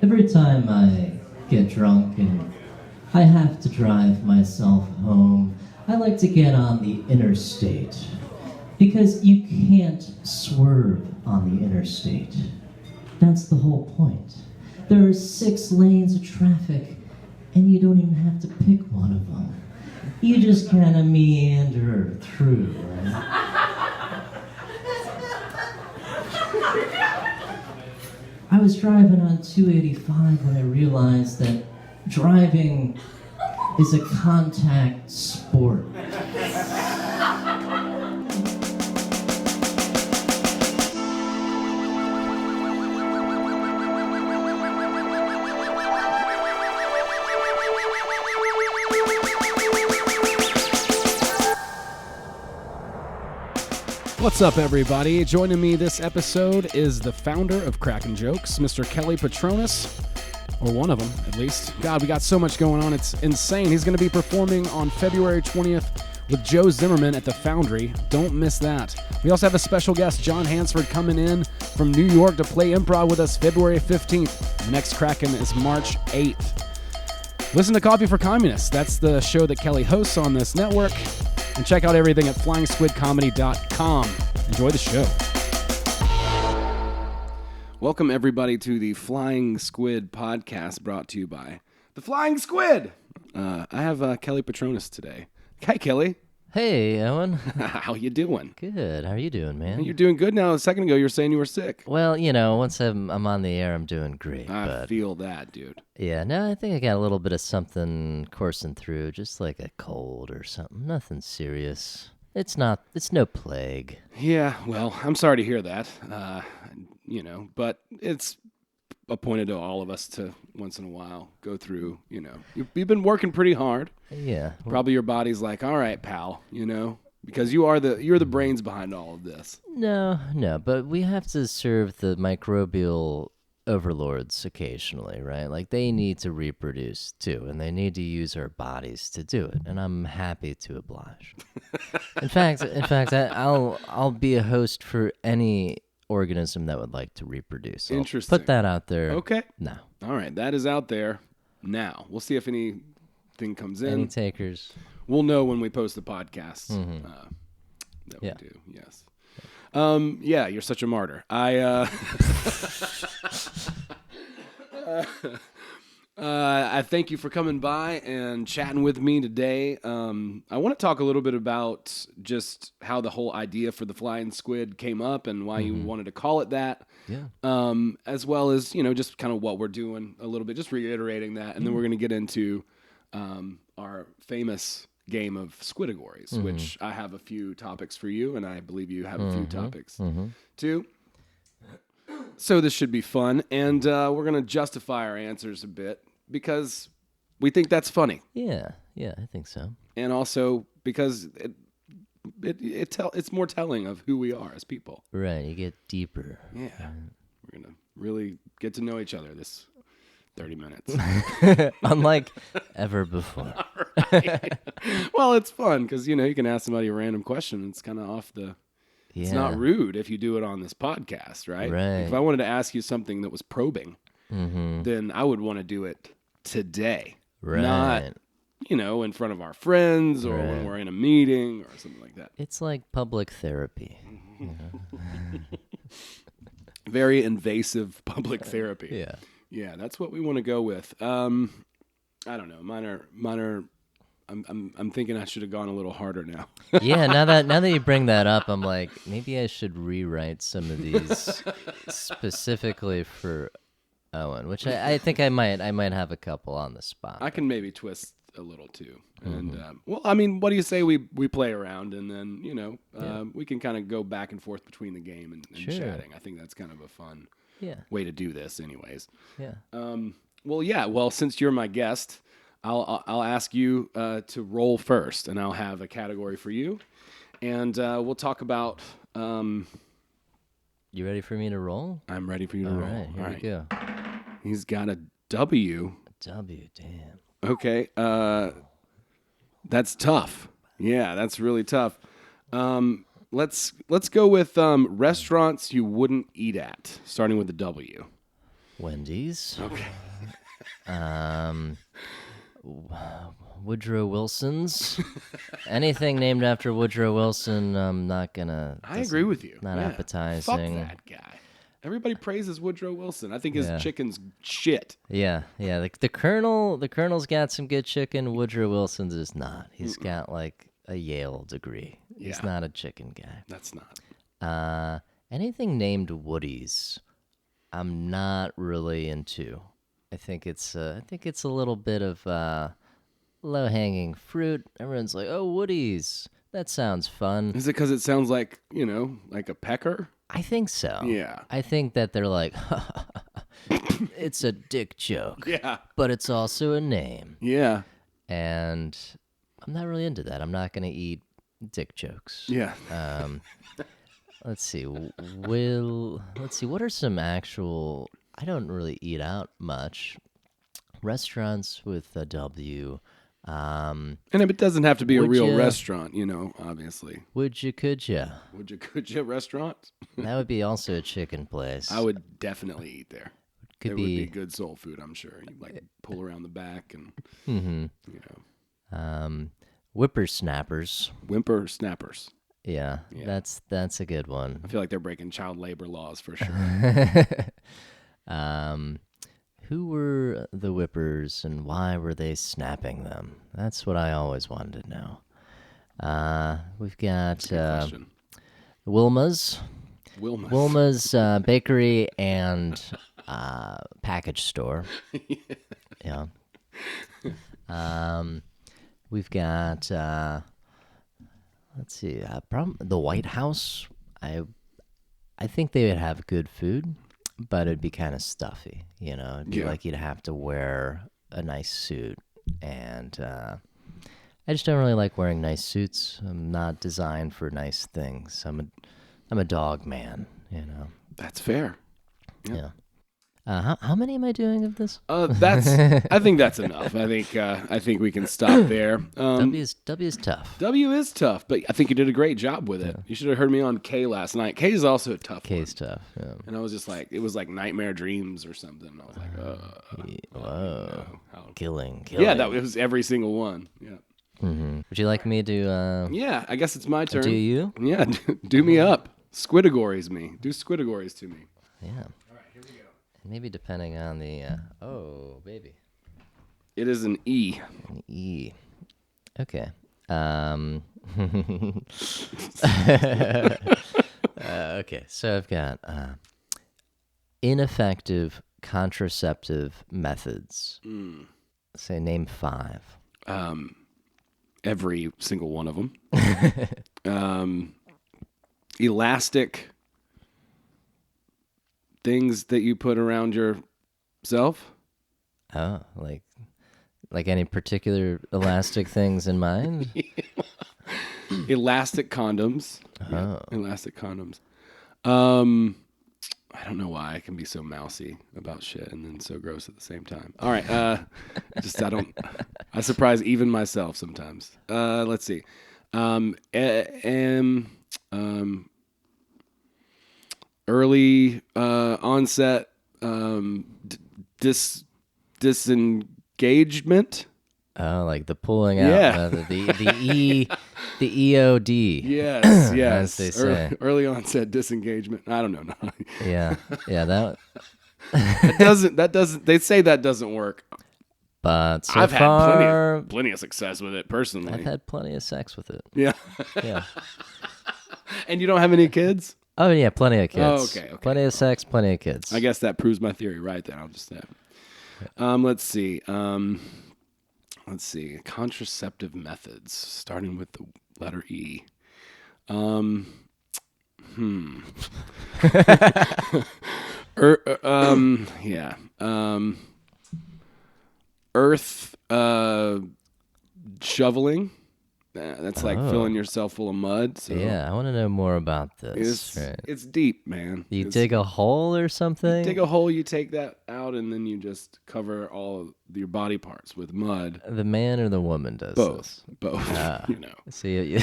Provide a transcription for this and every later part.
Every time I get drunk and I have to drive myself home, I like to get on the interstate. Because you can't swerve on the interstate. That's the whole point. There are 6 lanes of traffic, and you don't even have to pick one of them. You just kind of meander through, right? I was driving on 285 when I realized that driving is a contact sport. What's up, everybody? Joining me this episode is the founder of Crackin' Jokes, Mr. Kelly Petronis, or one of them, at least. God, we got so much going on. It's insane. He's going to be performing on February 20th with Joe Zimmerman at the Foundry. Don't miss that. We also have a special guest, John Hansford, coming in from New York to play improv with us February 15th. The next Crackin' is March 8th. Listen to Coffee for Communists. That's the show that Kelly hosts on this network. And check out everything at FlyingSquidComedy.com. Enjoy the show. Welcome, everybody, to the Flying Squid podcast brought to you by the Flying Squid. I have Kelly Petronis today. Hi, Kelly. Hey, Owen. How you doing? Good. How are you doing, man? You're doing good now. A second ago, you were saying you were sick. Well, you know, once I'm on the air, I'm doing great. I feel that, dude. Yeah, no, I think I got a little bit of something coursing through, just like a cold or something. Nothing serious. It's no plague. Yeah, well, I'm sorry to hear that. But it's appointed to all of us to once in a while go through, you've been working pretty hard. Yeah. Probably your body's like, all right, pal, because you're the brains behind all of this. No, but we have to serve the microbial overlords occasionally, right? Like, they need to reproduce too, and they need to use our bodies to do it, and I'm happy to oblige. In fact, I'll be a host for any organism that would like to reproduce. Interesting. Put that out there. Okay. No. All right, that is out there now. We'll see if anything comes in. Any takers? We'll know when we post the podcast. That we do. Yes. Yeah, you're such a martyr. I thank you for coming by and chatting with me today. I want to talk a little bit about just how the whole idea for the Flying Squid came up and why you wanted to call it that. Yeah. As well as, just kind of what we're doing a little bit, just reiterating that. And then we're going to get into our famous game of Squidagories, which I have a few topics for you, and I believe you have a few topics too. So this should be fun, and we're going to justify our answers a bit because we think that's funny. Yeah, I think so. And also because it's more telling of who we are as people. Right, you get deeper. Yeah, we're going to really get to know each other this 30 minutes. Unlike ever before. Right. Well, it's fun because, you can ask somebody a random question. It's kind of off the... Yeah. It's not rude if you do it on this podcast, right? Right. If I wanted to ask you something that was probing, then I would want to do it today. Right. Not, in front of our friends or when we're in a meeting or something like that. It's like public therapy. Very invasive public therapy. Yeah. Yeah, that's what we want to go with. I don't know. Minor. I'm thinking I should have gone a little harder now. Yeah, now that you bring that up, I'm like, maybe I should rewrite some of these specifically for Owen, which I think I might have a couple on the spot. I can maybe twist a little too. And what do you say we play around and then we can kind of go back and forth between the game and Sure. chatting. I think that's kind of a fun way to do this, anyways. Yeah. Well, since you're my guest, I'll ask you to roll first, and I'll have a category for you, and we'll talk about. You ready for me to roll? I'm ready for you to roll. All right, here we go. He's got a W. W, damn. Okay, that's tough. Yeah, that's really tough. Let's go with restaurants you wouldn't eat at, starting with the W. Wendy's. Okay. Woodrow Wilson's. Anything named after Woodrow Wilson, I'm not gonna. I agree with you. Not Yeah. appetizing. Fuck that guy. Everybody praises Woodrow Wilson. I think his Yeah. chicken's shit. Yeah. The Colonel's got some good chicken. Woodrow Wilson's is not. He's got like a Yale degree. He's Yeah. not a chicken guy. That's not. Anything named Woody's, I'm not really into. I think it's a little bit of low hanging fruit. Everyone's like, "Oh, Woody's, that sounds fun." Is it because it sounds like, like a pecker? I think so. Yeah. I think that they're like, it's a dick joke, Yeah. but it's also a name, Yeah. and I'm not really into that. I'm not gonna eat dick jokes. Yeah. Let's see. What are some actual? I don't really eat out much. Restaurants with a W. And it doesn't have to be a Would real ya? restaurant, obviously. Would you? Could ya? Could you restaurant? That would be also a chicken place. I would definitely eat there. Could There be. would be good soul food, I'm sure. You like pull around the back and, Whippersnappers. whimper snappers. Yeah, Yeah. that's a good one. I feel like they're breaking child labor laws for sure. Who were the whippers and why were they snapping them? That's what I always wanted to know. We've got Good question. Wilma's. Wilma. Wilma's Bakery and Package Store. Yeah. We've got let's see, the White House. I think they would have good food, but it'd be kind of stuffy. It'd be Yeah. like you'd have to wear a nice suit, and I just don't really like wearing nice suits. I'm not designed for nice things. I'm a dog man. That's fair. Yeah. How many am I doing of this? I think that's enough. I think we can stop there. W is tough. W is tough, but I think you did a great job with it. You should have heard me on K last night. K is also a tough K's tough. Yeah. one. And I was just like, it was like Nightmare Dreams or something. I was like, Whoa. how- Killing. yeah, that was every single one. Yeah. Would you like me to Yeah, I guess it's my turn. do you? Yeah, do me up. Squidagories me. Do squidagories to me. Yeah. All right, here we go. Maybe depending on the oh baby. It is an E. An E. Okay. Okay, so I've got ineffective contraceptive methods. Say name 5. Every single one of them. Elastic things that you put around yourself. Oh, like any particular elastic things in mind? Elastic condoms. Oh. Elastic condoms. I don't know why I can be so mousy about shit and then so gross at the same time. All right. I surprise even myself sometimes. Let's see. Early onset disengagement. Oh, like the pulling out, Yeah. the EOD. Yes, As they say. Early onset disengagement. I don't know. No. Yeah, that. That doesn't. They say that doesn't work. But so I've far, had plenty of success with it personally. I've had plenty of sex with it. Yeah. Yeah. And you don't have any kids? Oh yeah, plenty of kids. Oh, okay. Plenty of sex, plenty of kids. I guess that proves my theory right then. I'll just let's see. Let's see. Contraceptive methods, starting with the letter E. Yeah. Earth shoveling. That's like filling yourself full of mud. So Yeah, I want to know more about this. it's deep, man. You It's- dig a hole or something? dig a hole, you take that out, and then you just cover all of your body parts with mud. The man or the woman does Both. this? Both. You know. See,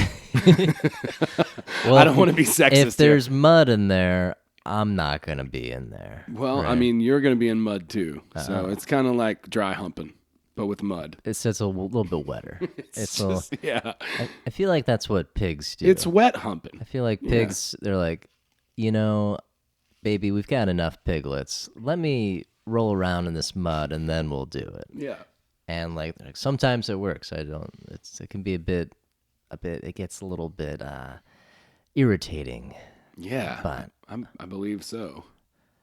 well, I don't want to be sexist. if there's mud in there, I'm not gonna be in there. Well, right? I mean, you're going to be in mud too, so it's kind of like dry humping, but with mud. it's a little bit wetter. It's a, Just, yeah, I feel like that's what pigs do. it's wet humping. I feel like pigs, they're like, baby, we've got enough piglets. Let me roll around in this mud and then we'll do it. Yeah, And like sometimes it works. It can be a bit, it gets a little bit irritating. yeah, But I believe so.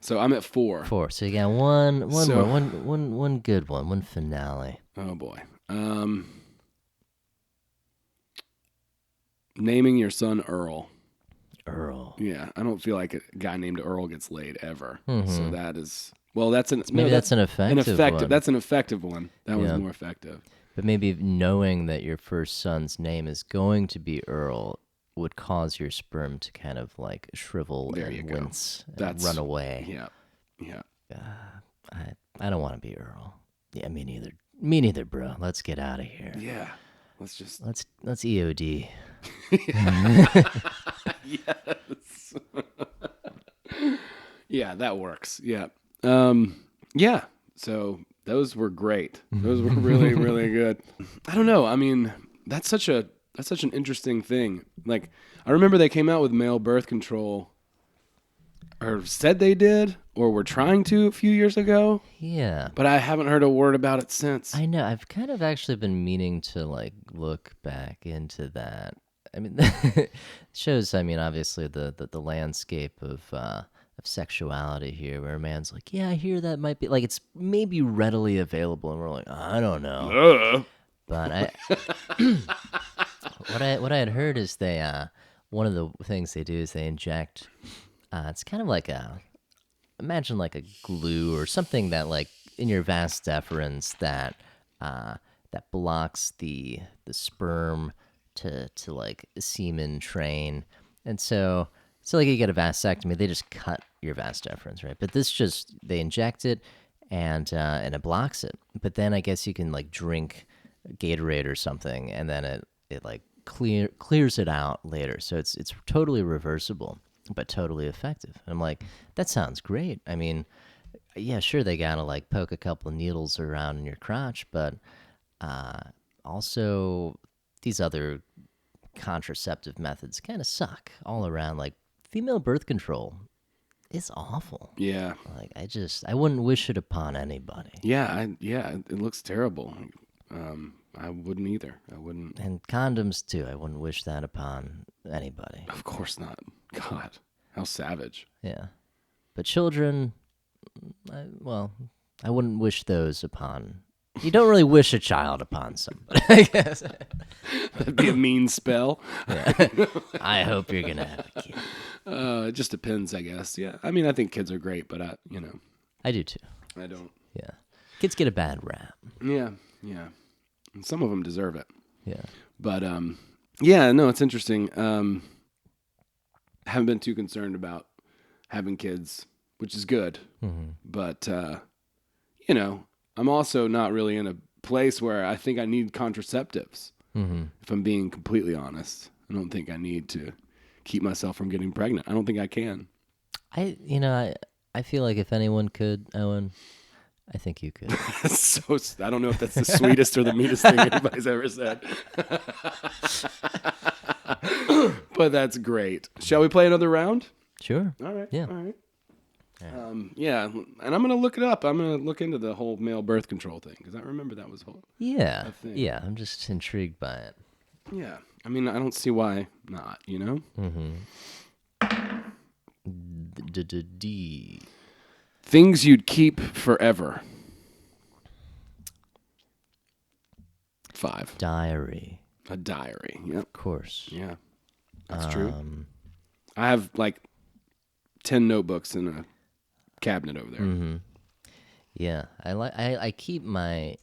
So I'm at 4. So you got one So- more, one good one finale. Oh boy. Naming your son Earl. Earl. Yeah, I don't feel like a guy named Earl gets laid ever. Mhm. So that is that's an Maybe that's an effective one. That's an effective one. That Yeah. one's more effective. But maybe knowing that your first son's name is going to be Earl would cause your sperm to kind of like shrivel There you and go. wince and That's- run away. Yeah, yeah. I don't want to be Earl. Yeah, me neither. Me neither, bro. Let's get out of here. Yeah. Let's just Let's EOD. yes. Yeah, that works. Yeah. Yeah. So those were great. Those were really, really good. I don't know. I mean, that's such an interesting thing. Like, I remember they came out with male birth control, or said they did, or were trying to a few years ago, Yeah. but I haven't heard a word about it since. I know. I've kind of actually been meaning to like look back into that. I mean, shows. I mean, obviously the landscape of sexuality here, where a man's like, yeah, I hear that might be like it's maybe readily available, and we're like, I don't know. But what I had heard is they one of the things they do is they inject. It's kind of like imagine like a glue or something that like in your vas deferens that blocks the sperm to like semen train, and so like you get a vasectomy, they just cut your vas deferens, right? But this just they inject it and it blocks it. But then I guess you can like drink Gatorade or something, and then it like clears it out later. So it's totally reversible, but totally effective. And I'm like, that sounds great. I mean, yeah, sure, they gotta like poke a couple of needles around in your crotch, but also these other contraceptive methods kind of suck all around. Like female birth control is awful. Yeah. Like I wouldn't wish it upon anybody. Yeah. It looks terrible. I wouldn't either. I wouldn't. And condoms too. I wouldn't wish that upon anybody. Of course not. God, how savage. Yeah. But children, I wouldn't wish those upon. You don't really wish a child upon somebody, I guess. That'd be a mean spell. Yeah. I hope you're going to have a kid. It just depends, I guess. Yeah. I mean, I think kids are great, but I do too. I don't. Yeah. Kids get a bad rap. Yeah. And some of them deserve it. Yeah. But yeah, no, it's interesting. Haven't been too concerned about having kids, which is good. Mm-hmm. But I'm also not really in a place where I think I need contraceptives. Mm-hmm. If I'm being completely honest, I don't think I need to keep myself from getting pregnant. I don't think I can. I feel like if anyone could, Owen, I think you could. So I don't know if that's the sweetest or the meanest thing anybody's ever said. But that's great. Shall we play another round? Sure. All right. Yeah. All right. Yeah, and I'm going to look it up. I'm going to look into the whole male birth control thing because I remember that was whole. Yeah. a thing. Yeah. I'm just intrigued by it. Yeah. I mean, I don't see why not, Mm-hmm. D. Things you'd keep forever. 5. Diary. A diary. Yep. Of course. Yeah. That's true. I have like 10 notebooks in a cabinet over there. Mm-hmm. Yeah. I keep my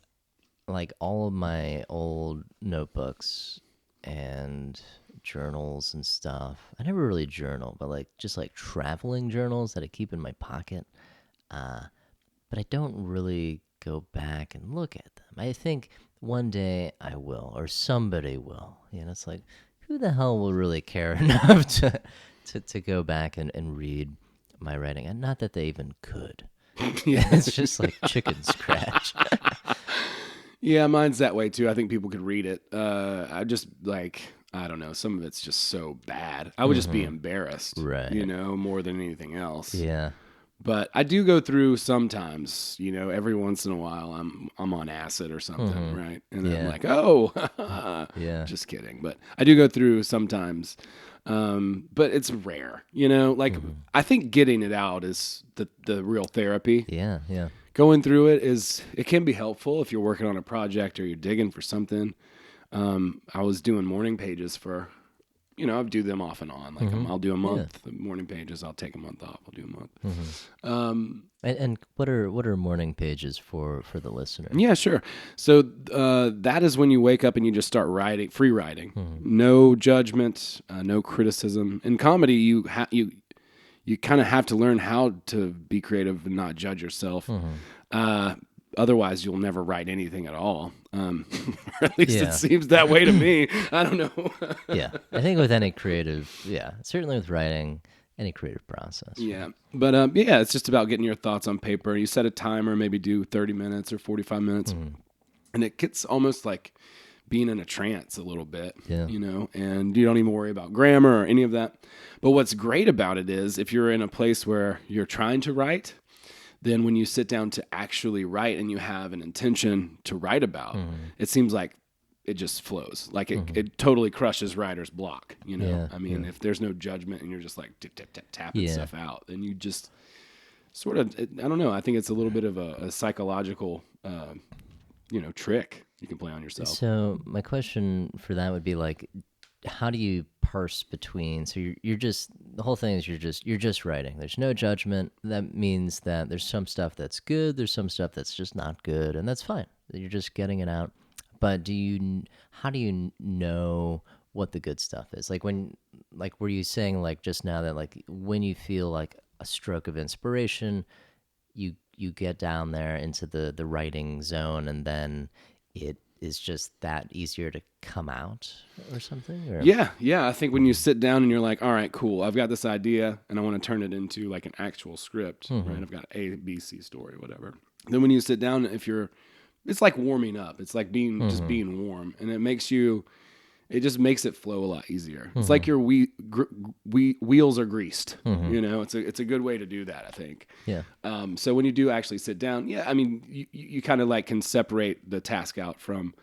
all of my old notebooks and journals and stuff. I never really journal, but just traveling journals that I keep in my pocket. But I don't really go back and look at them. I think one day I will, or somebody will. It's like, who the hell will really care enough to go back and read my writing, and not that they even could. Yeah. It's just like chicken scratch. Yeah, mine's that way too. I think people could read it. I just like, I don't know, some of it's just so bad. I would just be embarrassed, Right. more than anything else. Yeah. But I do go through sometimes, every once in a while I'm on acid or something, right? And then I'm Yeah. like, oh, Yeah. just kidding. But I do go through sometimes. But it's rare, like I think getting it out is the real therapy. Yeah. Yeah. Going through it can be helpful if you're working on a project or you're digging for something. I was doing morning pages for, I'll do them off and on. Like I'll do a month. The morning pages, I'll take a month off. I'll do a month. And what are morning pages for the listener? Yeah, sure. So that is when you wake up and you just start writing, free writing. No judgment, no criticism. In comedy, you kind of have to learn how to be creative and not judge yourself. Otherwise, you'll never write anything at all. Or at least it seems that way to me. I don't know. Yeah, I think with any creative, certainly with writing, any creative process. Yeah, but it's just about getting your thoughts on paper. You set a timer, maybe do 30 minutes or 45 minutes, and it gets almost like being in a trance a little bit, and you don't even worry about grammar or any of that. But what's great about it is if you're in a place where you're trying to write, then when you sit down to actually write and you have an intention to write about, it seems like it just flows. Like it totally crushes writer's block, if there's no judgment and you're just like tapping stuff out, then you just sort of, I don't know, I think it's a little bit of a psychological, trick you can play on yourself. So my question for that would be like, how do you parse between, so you're just, the whole thing is you're just writing. There's no judgment. That means that there's some stuff that's good, there's some stuff that's just not good, and that's fine. You're just getting it out. But how do you know what the good stuff is? Like were you saying like just now that like when you feel like a stroke of inspiration, you get down there into the writing zone, and then it is just that easier to come out or something? Or? Yeah. I think when you sit down and you're like, all right, cool, I've got this idea and I want to turn it into like an actual script, right? I've got A, B, C story, whatever. Then when you sit down, it's like warming up. It's like just being warm, and it just makes it flow a lot easier. It's like your wheels are greased. It's a good way to do that, I think. Yeah. So when you do actually sit down, you kind of like can separate the task out from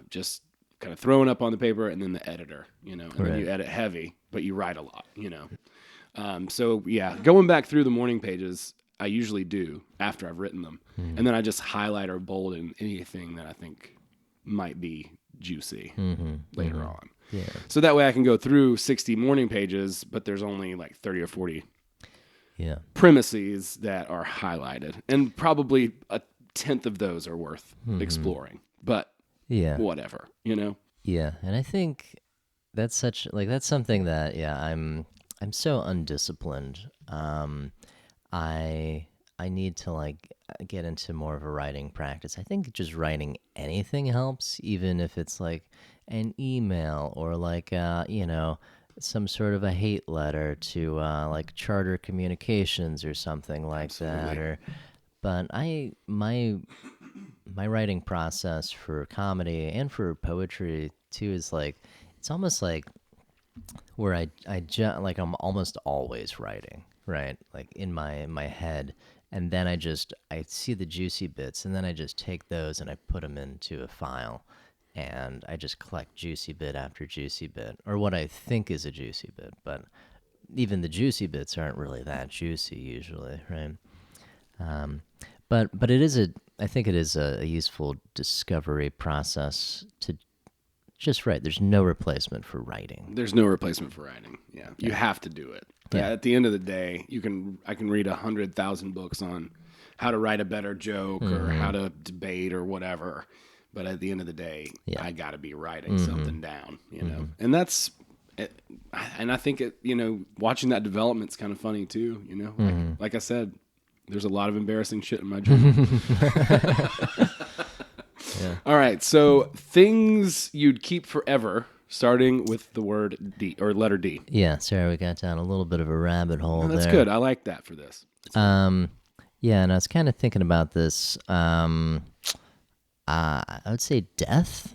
just kind of throwing up on the paper and then the editor, and then you edit heavy, but you write a lot, going back through the morning pages, I usually do after I've written them. And then I just highlight or bold in anything that I think might be juicy later on. Yeah. So that way I can go through 60 morning pages, but there's only like 30 or 40 premises that are highlighted. And probably a tenth of those are worth exploring. But whatever, Yeah. And I think that's something that, I'm so undisciplined. I need to like get into more of a writing practice. I think just writing anything helps, even if it's like an email or like some sort of a hate letter to like Charter Communications or something like that. But my writing process for comedy and for poetry too is like, it's almost like where I'm almost always writing, right? Like in my head. And then I see the juicy bits, and then I just take those and I put them into a file, and I just collect juicy bit after juicy bit, or what I think is a juicy bit. But even the juicy bits aren't really that juicy usually, right? But I think it is a useful discovery process to just write. There's no replacement for writing. There's no replacement for writing. Yeah. You have to do it. Yeah. At the end of the day, I can read 100,000 books on how to write a better joke or how to debate or whatever. But at the end of the day, I got to be writing something down, and that's, and I think watching that development's kind of funny too, like I said, there's a lot of embarrassing shit in my journal. All right. So things you'd keep forever. starting with the word D or letter D. Yeah, sorry, we got down a little bit of a rabbit hole That's there. good. I like that for this. Yeah, and I was kind of thinking about this. I would say death.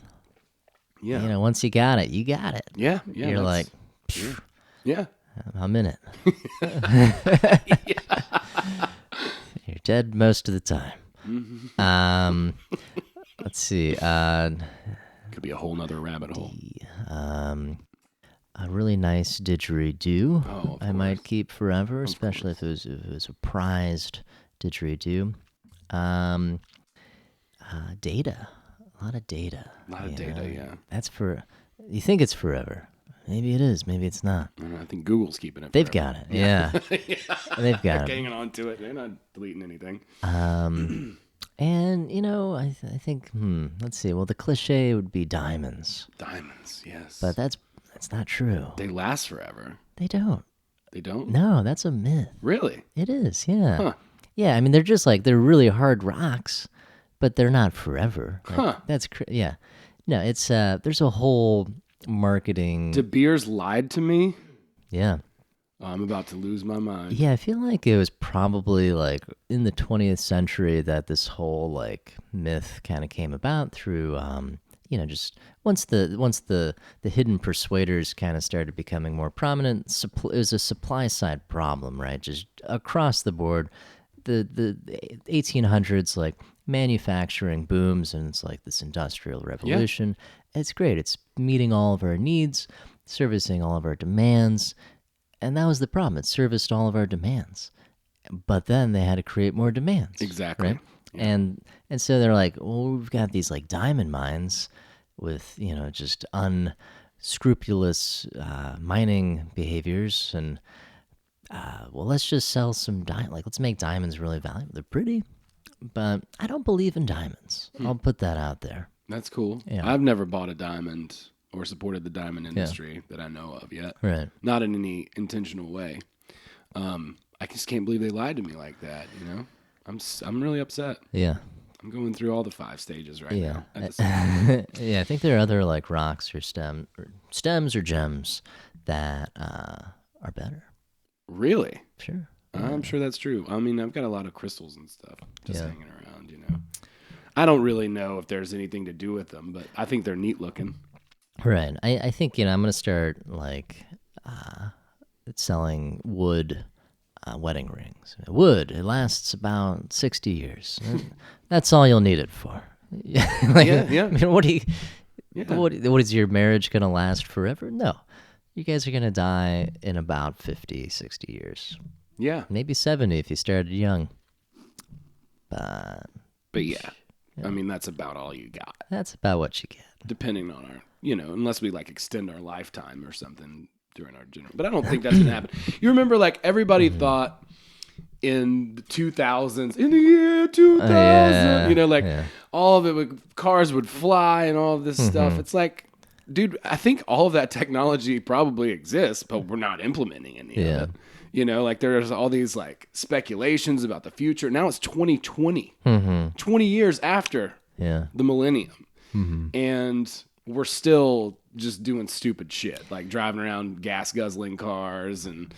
Yeah. You know, once you got it, you got it. Yeah. You're like, Yeah. I'm in it. You're dead most of the time. Let's see. Could be a whole nother rabbit hole. A really nice didgeridoo. Oh, I might keep forever, especially if it was a prized didgeridoo. Data. A lot of data. A lot of data, yeah. That's for. You think it's forever. Maybe it is. Maybe it's not. I think Google's keeping it. They've forever. got it. Yeah. They've got it. Hanging on to it. They're not deleting anything. And, you know, I think, let's see. Well, the cliche would be diamonds. Diamonds, yes. But that's not true. They last forever. They don't. They don't? No, that's a myth. Really? It is, yeah. Huh. Yeah, I mean, they're just like, they're really hard rocks, but they're not forever. Huh. Yeah. No, it's, there's a whole marketing. De Beers lied to me. Yeah. Oh, I'm about to lose my mind. Yeah, I feel like it was probably like in the 20th century that this whole like myth kind of came about through, you know, just once the hidden persuaders kind of started becoming more prominent, it was a supply side problem, right? Just across the board, the 1800s, like manufacturing booms, and it's like this industrial revolution. Yeah. It's great. It's meeting all of our needs, servicing all of our demands. And that was the problem. It serviced all of our demands. But then they had to create more demands. Exactly. Right? Yeah. And so they're like, well, we've got these like diamond mines with, you know, just unscrupulous mining behaviors. And, well, let's just sell some let's make diamonds really valuable. They're pretty, but I don't believe in diamonds. I'll put that out there. That's cool. Yeah. I've never bought a diamond or supported the diamond industry that I know of yet. Right. Not in any intentional way. I just can't believe they lied to me like that, you know? I'm really upset. Yeah. I'm going through all the 5 stages right Yeah. now. At the same time. Yeah, I think there are other like rocks or stems or gems that are better. Really? Sure. I'm sure that's true. I mean, I've got a lot of crystals and stuff just Yeah. hanging around, you know? I don't really know if there's anything to do with them, but I think they're neat looking. Right. I think, you know, I'm going to start like selling wood wedding rings. Wood, it lasts about 60 years. That's all you'll need it for. Like, Yeah. I mean, what Yeah. what is your marriage going to last forever? No. You guys are going to die in about 50, 60 years. Yeah. Maybe 70 if you started young. But yeah. I mean, that's about all you got, that's about what you get. depending on our, you know, unless we like extend our lifetime or something during our general. But I don't think that's going to happen. You remember, like, everybody thought in the 2000s, in the year 2000, you know, like all of it, cars would fly and all of this stuff. It's like, dude, I think all of that technology probably exists, but we're not implementing any of it. You know, like there's all these like speculations about the future. Now it's 2020, 20 years after the millennium. And we're still just doing stupid shit, like driving around gas guzzling cars and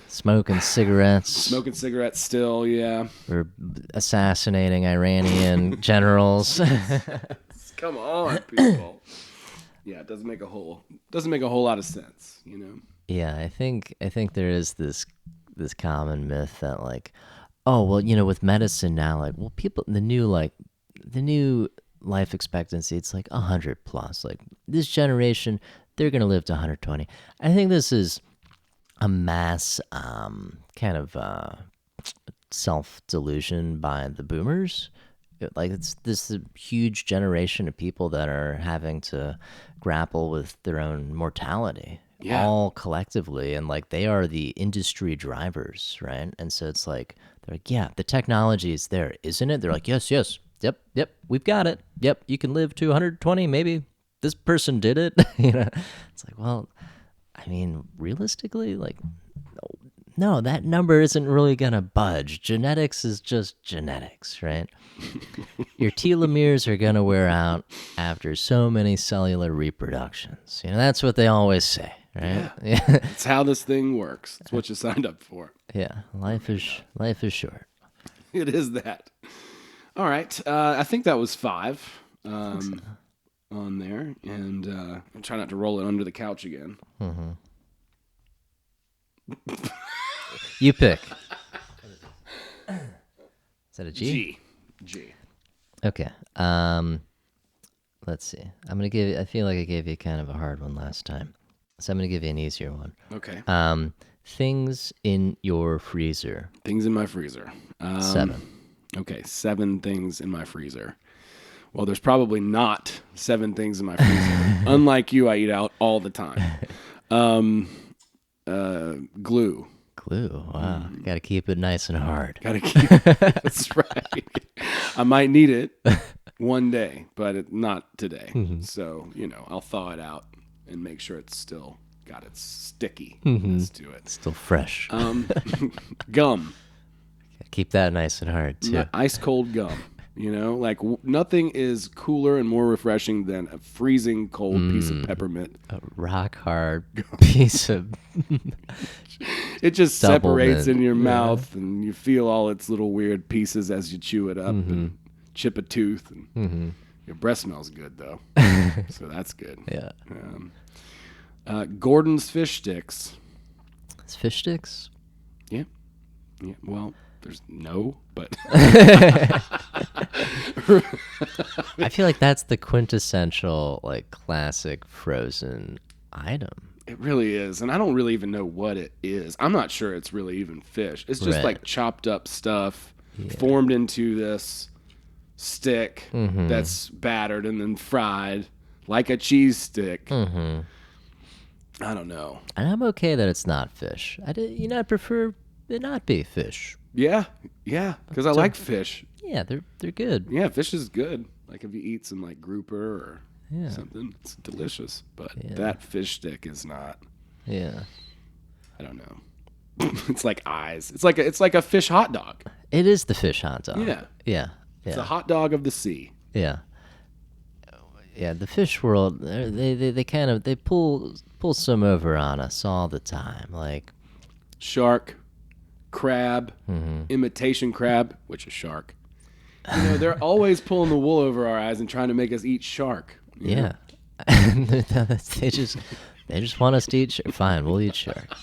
Smoking cigarettes. Still, yeah. Or assassinating Iranian generals. Come on, people. Yeah, it doesn't make a whole lot of sense, you know. Yeah, I think there is this common myth that like, oh well, you know, with medicine now, like, well, people the new life expectancy, it's like 100 plus. Like this generation, they're gonna live to 120. I think this is a mass kind of self-delusion by the boomers. Like it's this huge generation of people that are having to grapple with their own mortality all collectively, and like they are the industry drivers, right? And so it's like they're like, yeah, the technology is there, isn't it? They're like, yes, yep, we've got it. Yep, you can live to 120, maybe. This person did it. You know, it's like, well, I mean, realistically, like no, that number isn't really going to budge. Genetics is just genetics, right? Your telomeres are going to wear out after so many cellular reproductions. That's what they always say, right? Yeah. That's how this thing works. It's what you signed up for. Yeah, life is short. It is that. All right. I think that was 5 on there. And I'm trying not to roll it under the couch again. Mm-hmm. You pick. Is that a G? G. Okay. Let's see. I feel like I gave you kind of a hard one last time. So I'm going to give you an easier one. Okay. Things in your freezer. Things in my freezer. 7. Okay, 7 things in my freezer. Well, there's probably not 7 things in my freezer. Unlike you, I eat out all the time. Glue. Glue. Wow. Got to keep it nice and hard. Gotta keep. That's right. I might need it one day, but not today. Mm-hmm. So I'll thaw it out and make sure it's still got its stickiness to it. Still fresh. Gum. Keep that nice and hard too. Ice cold gum. Nothing is cooler and more refreshing than a freezing cold piece of peppermint. A rock hard piece of. It just Double separates mint. in your mouth, and you feel all its little weird pieces as you chew it up and chip a tooth. And your breath smells good, though, so that's good. Yeah. Gordon's fish sticks. It's fish sticks. Yeah. Well, there's no, but I feel like that's the quintessential, classic frozen item. it really is, and I don't really even know what it is. I'm not sure it's really even fish. It's just Right. like chopped up stuff formed into this stick that's battered and then fried like a cheese stick. I don't know. And I'm okay that it's not fish. I prefer it not be fish. Yeah, because I like fish. Yeah, they're good. Yeah, fish is good. Like if you eat some grouper or Yeah. something, it's delicious. But Yeah. that fish stick is not. Yeah. I don't know. It's like eyes. It's like a fish hot dog. It is the fish hot dog. Yeah. Yeah. It's a Yeah. hot dog of the sea. Yeah. Yeah, the fish world, they kind of pull some over on us all the time. Like Shark, crab, imitation crab, which is shark. They're always pulling the wool over our eyes and trying to make us eat shark. you know? yeah. they just want us to eat shark. Fine, we'll eat shark.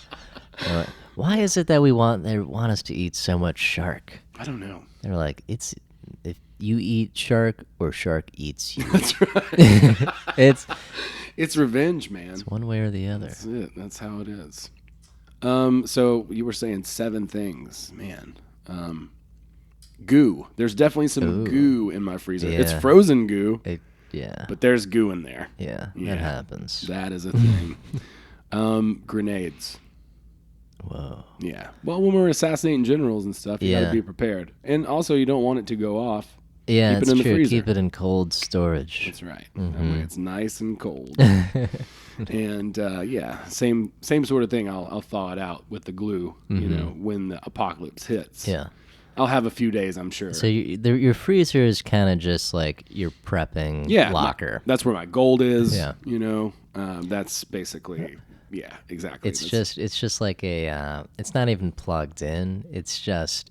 Why is it that they want us to eat so much shark? I don't know. They're like, it's if you eat shark or shark eats you. That's right. It's revenge, man. It's one way or the other. That's it. That's how it is. So you were saying 7 things, man. Goo. There's definitely some goo in my freezer. It's Yeah. frozen goo, Yeah. but there's goo in there. Yeah, Yeah. that happens. That is a thing. Grenades. Whoa. Yeah. Well, when we're assassinating generals and stuff, you got Yeah. to be prepared. And also, you don't want it to go off. Yeah, Keep it it's in the true. freezer. Keep it in cold storage. That's right. That way it's nice and cold. Mm-hmm. And same sort of thing. I'll thaw it out with the glue. When the apocalypse hits. Yeah. I'll have a few days, I'm sure. So your freezer is kind of just like your prepping locker. That's where my gold is. Yeah. That's basically. Yeah, exactly. It's just like a. It's not even plugged in. It's just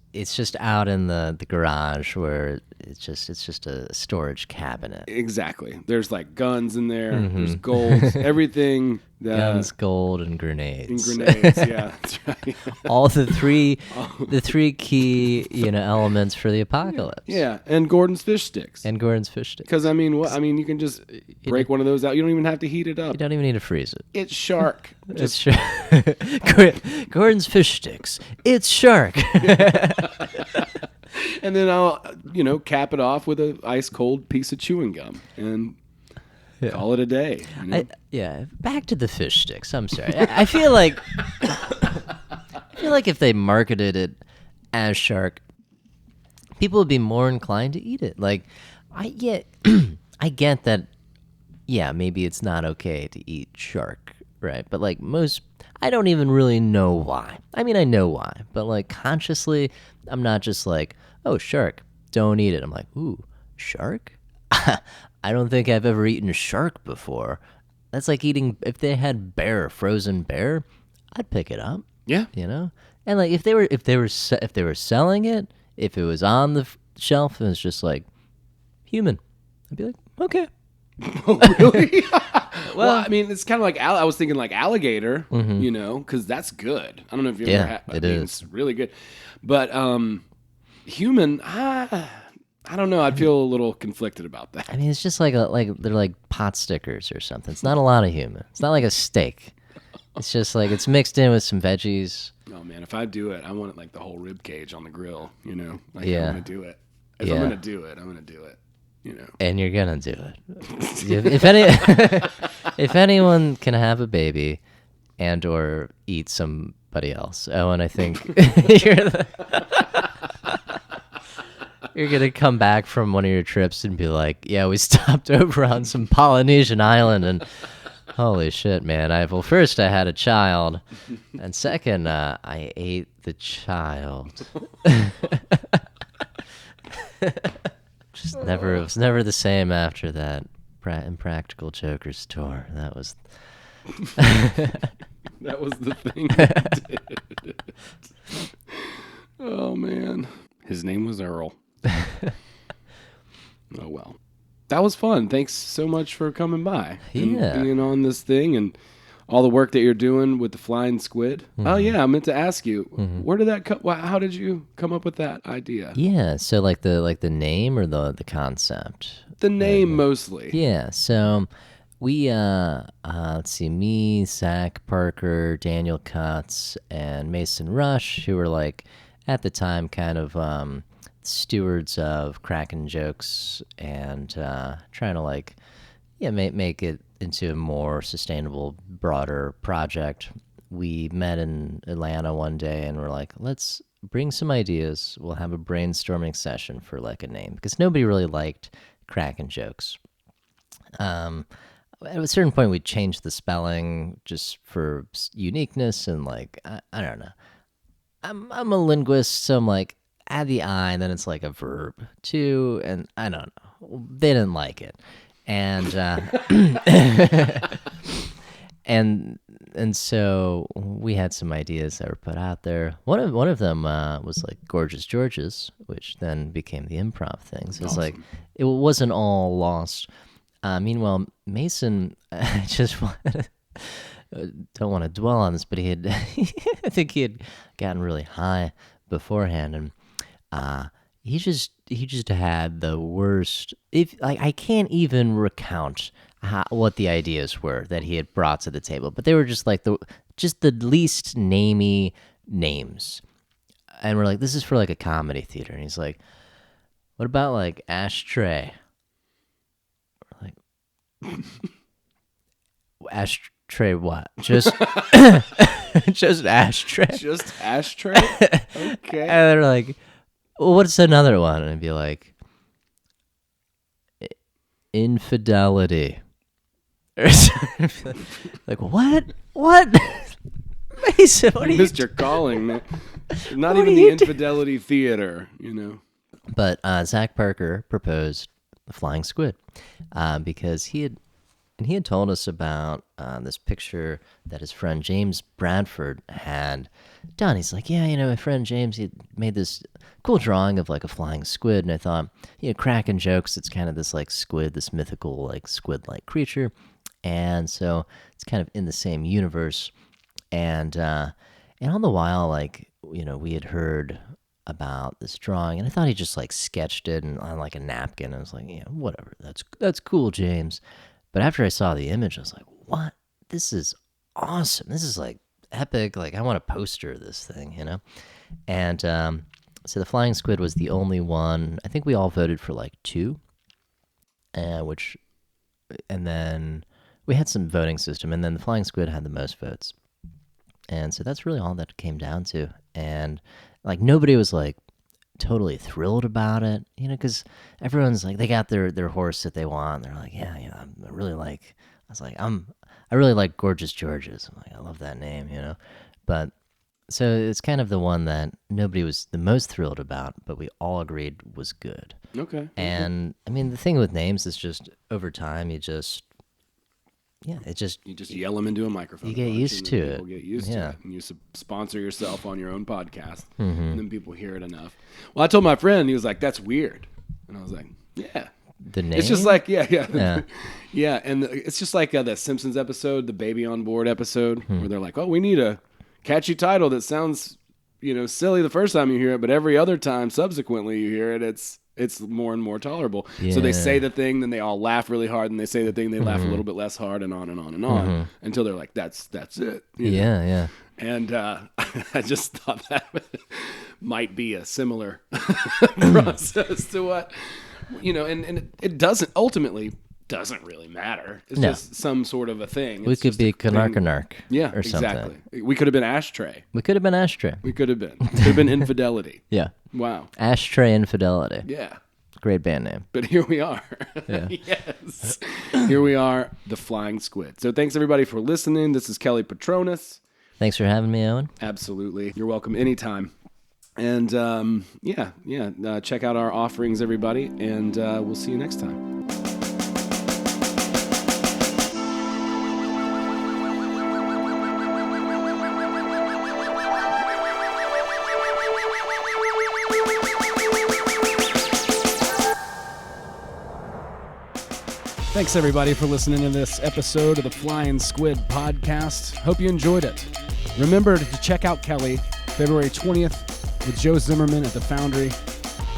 out in the garage where it's just a storage cabinet. Exactly. There's guns in there. There's gold. Everything. Guns, gold, and grenades. And grenades. Yeah, that's right. All the three key elements for the apocalypse. Yeah, and Gordon's fish sticks. And Gordon's fish stick. Because you can just break one of those out. You don't even have to heat it up. You don't even need to freeze it. It's shark. It's shark. Gordon's fish sticks. It's shark. And then I'll cap it off with an ice cold piece of chewing gum and call it a day. Back to the fish sticks. I'm sorry. I feel like if they marketed it as shark, people would be more inclined to eat it. I get that. Yeah, maybe it's not okay to eat shark right? But like most, I don't even really know why. I mean, I know why, but like consciously, I'm not just like, oh, shark, don't eat it. I'm like, ooh, shark? I don't think I've ever eaten shark before. That's like eating, if they had frozen bear, I'd pick it up, Yeah. you know? And like if they were selling it, if it was on the shelf and it's just like human, I'd be like, okay. Oh, really? Well, I mean, it's kind of like I was thinking like alligator, you know, because that's good. I don't know if you ever had. it is. It's really good, but human, I don't know. I'd feel a little conflicted about that. I mean, it's just like they're like pot stickers or something. It's not a lot of human. It's not like a steak. It's just like it's mixed in with some veggies. Oh man, if I do it, I want it like the whole rib cage on the grill. You know, like Yeah. I'm gonna do it. If Yeah. I'm gonna do it, I'm gonna do it. You know. And you're gonna do it. If anyone can have a baby and or eat somebody else, Owen, I think you're gonna come back from one of your trips and be like, yeah, we stopped over on some Polynesian island and holy shit, man. First I had a child, and second, I ate the child. It was never the same after that Impractical Joker's tour. That was That was the thing that did. Oh man, his name was Earl. Oh well, that was fun. Thanks so much for coming by Yeah. and being on this thing and all the work that you're doing with the flying squid. Oh yeah, I meant to ask you, where did that come? How did you come up with that idea? Yeah, so like the name or the concept? The name mostly. Yeah, so we let's see, me, Zach Parker, Daniel Cutts, and Mason Rush, who were like at the time kind of stewards of cracking jokes and trying to like make it into a more sustainable, broader project. We met in Atlanta one day and we're like, let's bring some ideas. We'll have a brainstorming session for like a name because nobody really liked cracking jokes. At a certain point, we changed the spelling just for uniqueness and like I don't know. I'm a linguist, so I'm like add the I and then it's like a verb too, and I don't know. They didn't like it. And and so we had some ideas that were put out there. One of them was like Gorgeous George's, which then became the improv thing. So it's like it wasn't all lost. Meanwhile, Mason just don't want to dwell on this, but he had I think he had gotten really high beforehand, and he just had the worst. If like I can't even recount what the ideas were that he had brought to the table, but they were just like the least namey names. And we're like, this is for like a comedy theater, and he's like, what about like Ashtray? We're like, Ashtray what? Just just Ashtray. Just Ashtray? Okay. And they're like, well, what's another one? And I'd be like, infidelity. Like, what? Mason, what are you Missed your calling, man. Not What even are the you do- infidelity theater, you know. But Zach Parker proposed the flying squid because he had told us about this picture that his friend James Bradford had done. He's like, yeah, my friend James, he had made this cool drawing of like a flying squid, and I thought, cracking jokes, it's kind of this like squid, this mythical like squid-like creature, and so it's kind of in the same universe, and all the while, like, we had heard about this drawing, and I thought he just like sketched it on like a napkin. I was like, yeah, whatever, that's cool, James. But after I saw the image, I was like, what? This is awesome. This is like epic. Like, I want a poster of this thing, And so the flying squid was the only one. I think we all voted for like 2, and then we had some voting system, and then the flying squid had the most votes. And so that's really all that it came down to. And like nobody was like totally thrilled about it, because everyone's like, they got their horse that they want. And they're like, yeah, I really like. I was like, I'm I really like Gorgeous George's. I'm like, I love that name, you know. But so it's kind of the one that nobody was the most thrilled about, but we all agreed was good. Okay. And I mean, the thing with names is just over time, you just yell them into a microphone. You get used to it. People get used to it. And you sponsor yourself on your own podcast, and then people hear it enough. Well, I told my friend, he was like, "That's weird," and I was like, "Yeah." The name? It's just like, yeah. Yeah, and it's just like that Simpsons episode, the Baby on Board episode, where they're like, "Oh, we need a catchy title that sounds, silly the first time you hear it, but every other time subsequently you hear it, it's more and more tolerable." Yeah. So they say the thing, then they all laugh really hard, and they say the thing, they laugh a little bit less hard, and on and on and on, until they're like, "That's it." Yeah. And I just thought that might be a similar process to what. And it doesn't really matter. It's just some sort of a thing. We could be Canarcanark. Yeah, or something. exactly. We could have been Ashtray. We could have been Ashtray. We could have been. Could have been Infidelity. Yeah. Wow. Ashtray Infidelity. Yeah. Great band name. But here we are. Yeah. Yes. Here we are, the Flying Squid. So thanks everybody for listening. This is Kelly Petronis. Thanks for having me, Owen. Absolutely. You're welcome anytime. And check out our offerings, everybody, and we'll see you next time. Thanks, everybody, for listening to this episode of the Flying Squid podcast. Hope you enjoyed it. Remember to check out Kelly, February 20th, with Joe Zimmerman at the Foundry.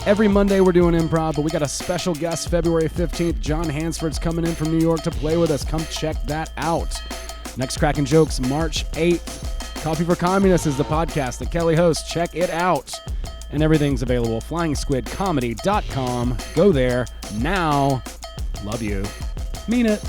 Every Monday we're doing improv, but we got a special guest February 15th. John Hansford's coming in from New York to play with us. Come check that out. Next Crackin' Jokes, March 8th. Coffee for Communists is the podcast that Kelly hosts. Check it out. And everything's available. FlyingSquidComedy.com. Go there now. Love you. Mean it.